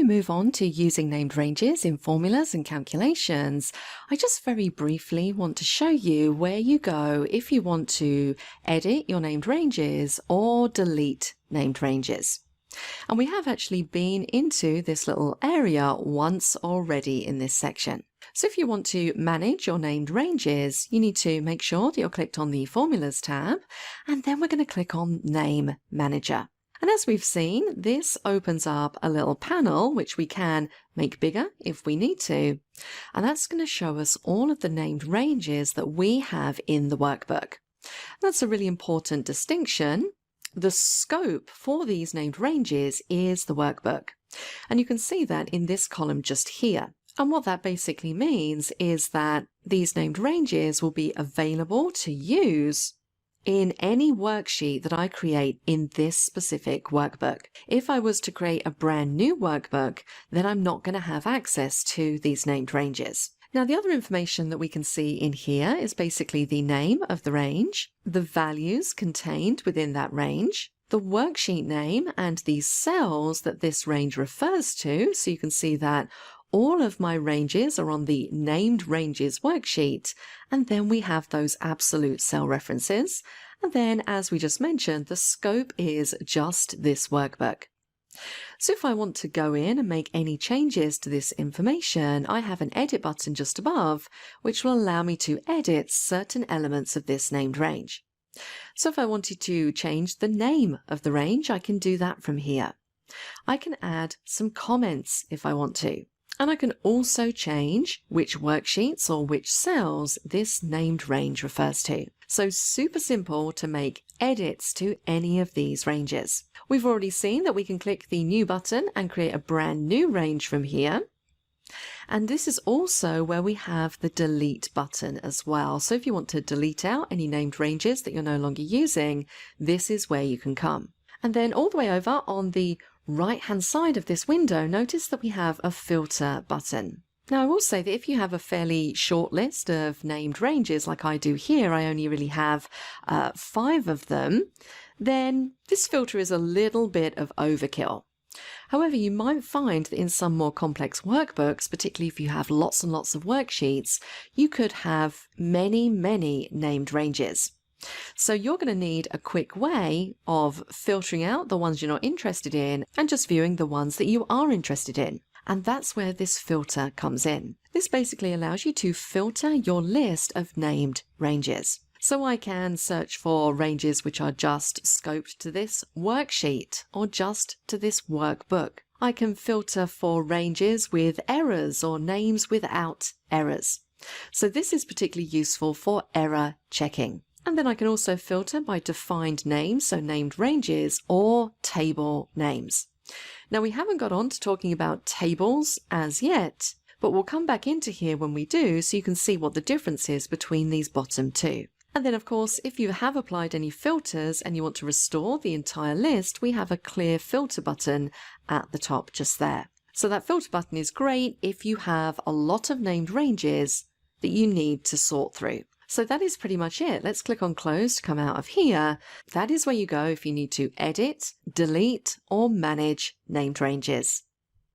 move on to using named ranges in formulas and calculations, I just very briefly want to show you where you go if you want to edit your named ranges or delete named ranges. And we have actually been into this little area once already in this section. So if you want to manage your named ranges, you need to make sure that you're clicked on the Formulas tab, and then we're going to click on Name Manager. And as we've seen, this opens up a little panel which we can make bigger if we need to. And that's going to show us all of the named ranges that we have in the workbook. That's a really important distinction. The scope for these named ranges is the workbook. And you can see that in this column just here. And what that basically means is that these named ranges will be available to use in any worksheet that I create in this specific workbook. If I was to create a brand new workbook, then I'm not going to have access to these named ranges. Now, the other information that we can see in here is basically the name of the range, the values contained within that range, the worksheet name, and the cells that this range refers to. So you can see that all of my ranges are on the Named Ranges worksheet, and then we have those absolute cell references. And then, as we just mentioned, the scope is just this workbook. So if I want to go in and make any changes to this information, I have an Edit button just above, which will allow me to edit certain elements of this named range. So if I wanted to change the name of the range, I can do that from here. I can add some comments if I want to. And I can also change which worksheets or which cells this named range refers to. So super simple to make edits to any of these ranges. We've already seen that we can click the New button and create a brand new range from here. And this is also where we have the Delete button as well. So if you want to delete out any named ranges that you're no longer using, this is where you can come. And then all the way over on the right-hand side of this window, notice that we have a Filter button. Now, I will say that if you have a fairly short list of named ranges like I do here, I only really have 5 of them, then this filter is a little bit of overkill. However, you might find that in some more complex workbooks, particularly if you have lots and lots of worksheets, you could have many named ranges. So you're going to need a quick way of filtering out the ones you're not interested in and just viewing the ones that you are interested in. And that's where this filter comes in. This basically allows you to filter your list of named ranges. So I can search for ranges which are just scoped to this worksheet or just to this workbook. I can filter for ranges with errors or names without errors. So this is particularly useful for error checking. And then I can also filter by defined names, so named ranges or table names. Now, we haven't got on to talking about tables as yet, but we'll come back into here when we do so you can see what the difference is between these bottom two. And then, of course, if you have applied any filters and you want to restore the entire list, we have a clear filter button at the top just there. So that filter button is great if you have a lot of named ranges that you need to sort through. So that is pretty much it. Let's click on Close to come out of here. That is where you go if you need to edit, delete, or manage named ranges.